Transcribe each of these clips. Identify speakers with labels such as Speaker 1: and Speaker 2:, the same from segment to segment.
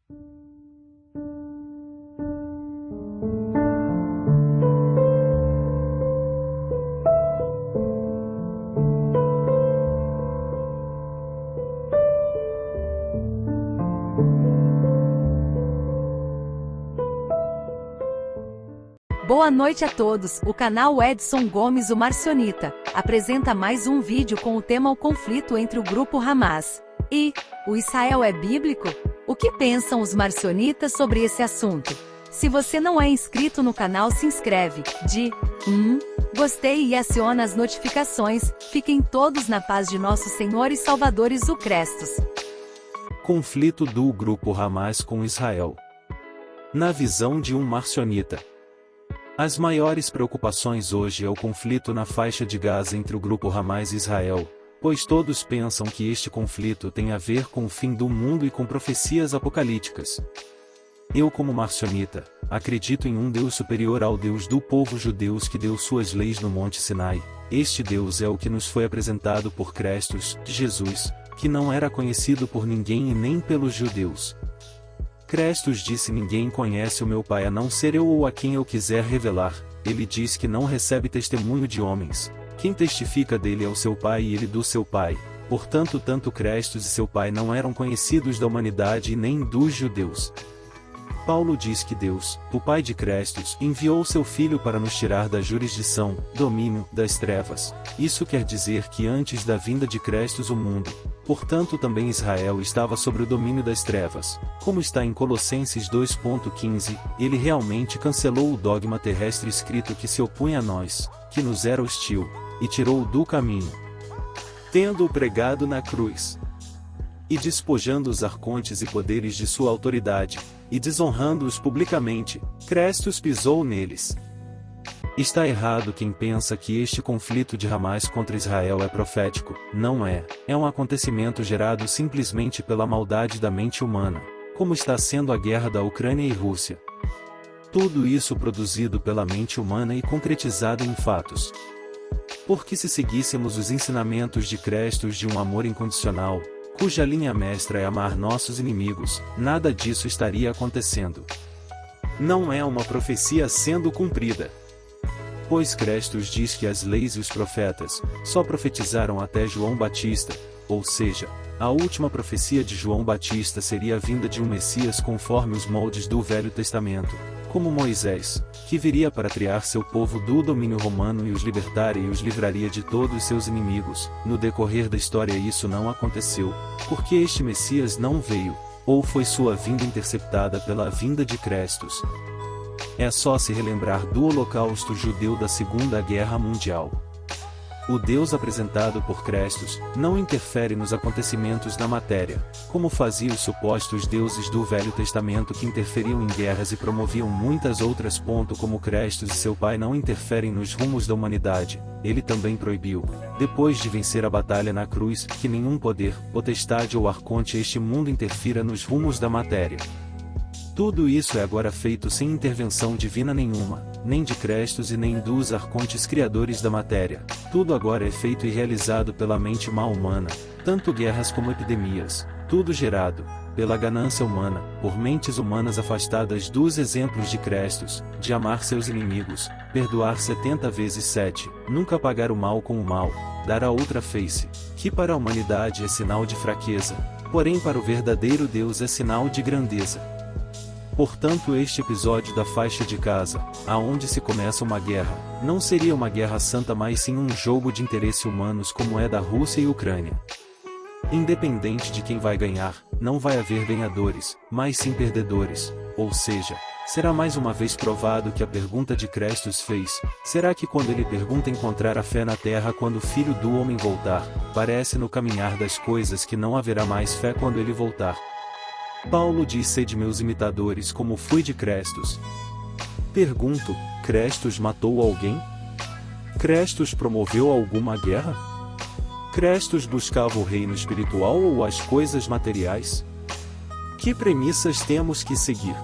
Speaker 1: Boa noite a todos. O canal Edson Gomes o Marcionita apresenta mais um vídeo com o tema o conflito entre o grupo Hamas e o Israel é bíblico? O que pensam os marcionitas sobre esse assunto? Se você não é inscrito no canal, se inscreve, gostei e aciona as notificações. Fiquem todos na paz de nosso Senhor e Salvador Jesus Cristo.
Speaker 2: Conflito do grupo Hamas com Israel. Na visão de um marcionita, as maiores preocupações hoje é o conflito na faixa de Gaza entre o grupo Hamas e Israel, pois todos pensam que este conflito tem a ver com o fim do mundo e com profecias apocalípticas. Eu, como marcionita, acredito em um Deus superior ao Deus do povo judeu que deu suas leis no Monte Sinai. Este Deus é o que nos foi apresentado por Cristo, Jesus, que não era conhecido por ninguém e nem pelos judeus. Cristo disse: ninguém conhece o meu Pai a não ser eu ou a quem eu quiser revelar. Ele diz que não recebe testemunho de homens. Quem testifica dele é o seu Pai e ele do seu Pai. Portanto, tanto Cristo e seu Pai não eram conhecidos da humanidade e nem dos judeus. Paulo diz que Deus, o Pai de Cristo, enviou seu Filho para nos tirar da jurisdição, domínio, das trevas. Isso quer dizer que antes da vinda de Cristo o mundo, portanto também Israel, estava sob o domínio das trevas. Como está em Colossenses 2:15, ele realmente cancelou o dogma terrestre escrito que se opunha a nós, que nos era hostil, e tirou-o do caminho, tendo-o pregado na cruz, e despojando os arcontes e poderes de sua autoridade, e desonrando-os publicamente, Cristo pisou neles. Está errado quem pensa que este conflito de Hamas contra Israel é profético. Não é. É um acontecimento gerado simplesmente pela maldade da mente humana, como está sendo a guerra da Ucrânia e Rússia. Tudo isso produzido pela mente humana e concretizado em fatos. Porque se seguíssemos os ensinamentos de Cristo de um amor incondicional, cuja linha mestra é amar nossos inimigos, nada disso estaria acontecendo. Não é uma profecia sendo cumprida. Pois Cristo diz que as leis e os profetas só profetizaram até João Batista, ou seja, a última profecia de João Batista seria a vinda de um Messias conforme os moldes do Velho Testamento, como Moisés, que viria para triar seu povo do domínio romano e os libertaria e os livraria de todos seus inimigos. No decorrer da história isso não aconteceu, porque este Messias não veio, ou foi sua vinda interceptada pela vinda de Cristo. É só se relembrar do Holocausto judeu da Segunda Guerra Mundial. O Deus apresentado por Cristo não interfere nos acontecimentos da matéria, como faziam os supostos deuses do Velho Testamento que interferiam em guerras e promoviam muitas outras. Como Cristo e seu Pai não interferem nos rumos da humanidade, ele também proibiu, depois de vencer a batalha na cruz, que nenhum poder, potestade ou arconte este mundo interfira nos rumos da matéria. Tudo isso é agora feito sem intervenção divina nenhuma, nem de Cristo e nem dos arcontes criadores da matéria. Tudo agora é feito e realizado pela mente má humana, tanto guerras como epidemias, tudo gerado pela ganância humana, por mentes humanas afastadas dos exemplos de Cristo, de amar seus inimigos, perdoar 70 vezes 7, nunca pagar o mal com o mal, dar a outra face, que para a humanidade é sinal de fraqueza, porém para o verdadeiro Deus é sinal de grandeza. Portanto, este episódio da faixa de Gaza, aonde se começa uma guerra, não seria uma guerra santa, mas sim um jogo de interesses humanos como é da Rússia e Ucrânia. Independente de quem vai ganhar, não vai haver ganhadores, mas sim perdedores, ou seja, será mais uma vez provado que a pergunta de Cristo fez: será que quando ele pergunta encontrar a fé na terra quando o Filho do Homem voltar, parece no caminhar das coisas que não haverá mais fé quando ele voltar? Paulo diz: sede meus imitadores como fui de Cristo. Pergunto: Cristo matou alguém? Cristo promoveu alguma guerra? Cristo buscava o reino espiritual ou as coisas materiais? Que premissas temos que seguir?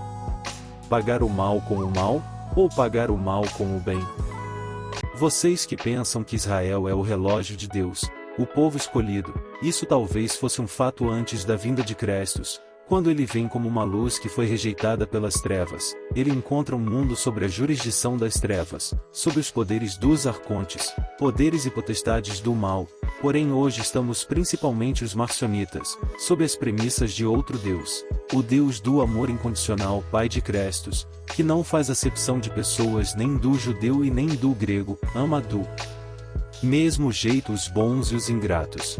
Speaker 2: Pagar o mal com o mal, ou pagar o mal com o bem? Vocês que pensam que Israel é o relógio de Deus, o povo escolhido, isso talvez fosse um fato antes da vinda de Cristo, Quando ele vem como uma luz que foi rejeitada pelas trevas, ele encontra um mundo sob a jurisdição das trevas, sob os poderes dos arcontes, poderes e potestades do mal. Porém hoje estamos principalmente os marcionitas, sob as premissas de outro Deus, o Deus do amor incondicional, Pai de Crestos, que não faz acepção de pessoas nem do judeu e nem do grego, ama do mesmo jeito os bons e os ingratos.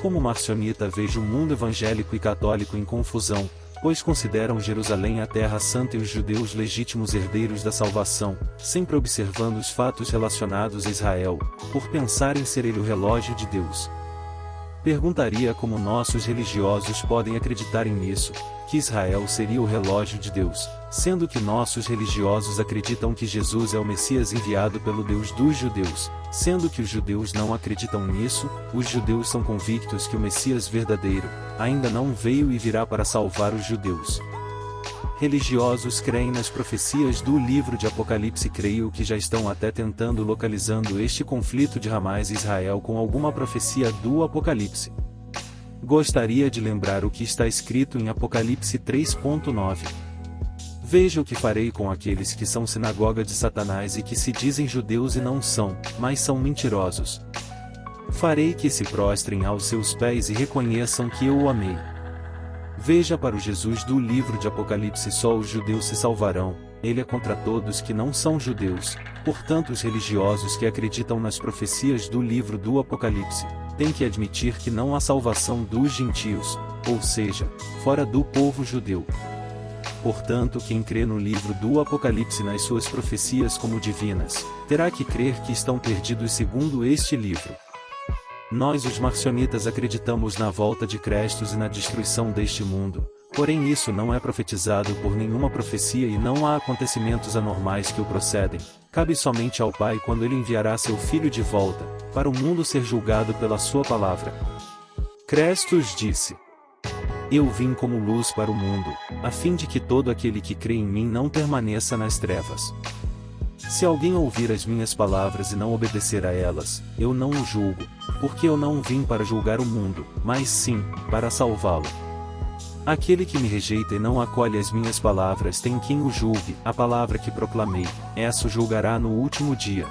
Speaker 2: Como marcionita vejo o mundo evangélico e católico em confusão, pois consideram Jerusalém a terra santa e os judeus legítimos herdeiros da salvação, sempre observando os fatos relacionados a Israel, por pensarem ser ele o relógio de Deus. Perguntaria como nossos religiosos podem acreditar nisso, que Israel seria o relógio de Deus, sendo que nossos religiosos acreditam que Jesus é o Messias enviado pelo Deus dos judeus, sendo que os judeus não acreditam nisso. Os judeus são convictos que o Messias verdadeiro ainda não veio e virá para salvar os judeus. Religiosos creem nas profecias do livro de Apocalipse. Creio que já estão até tentando localizando este conflito de Hamás e Israel com alguma profecia do Apocalipse. Gostaria de lembrar o que está escrito em Apocalipse 3.9. Veja o que farei com aqueles que são sinagoga de Satanás e que se dizem judeus e não são, mas são mentirosos. Farei que se prostrem aos seus pés e reconheçam que eu o amei. Veja para o Jesus do livro de Apocalipse: só os judeus se salvarão, ele é contra todos que não são judeus. Portanto, os religiosos que acreditam nas profecias do livro do Apocalipse, têm que admitir que não há salvação dos gentios, ou seja, fora do povo judeu. Portanto, quem crê no livro do Apocalipse nas suas profecias como divinas, terá que crer que estão perdidos segundo este livro. Nós os marcionitas acreditamos na volta de Crestos e na destruição deste mundo, porém isso não é profetizado por nenhuma profecia e não há acontecimentos anormais que o procedem. Cabe somente ao Pai quando ele enviará seu Filho de volta, para o mundo ser julgado pela sua palavra. Crestos disse: eu vim como luz para o mundo, a fim de que todo aquele que crê em mim não permaneça nas trevas. Se alguém ouvir as minhas palavras e não obedecer a elas, eu não o julgo, porque eu não vim para julgar o mundo, mas sim, para salvá-lo. Aquele que me rejeita e não acolhe as minhas palavras tem quem o julgue. A palavra que proclamei, essa o julgará no último dia.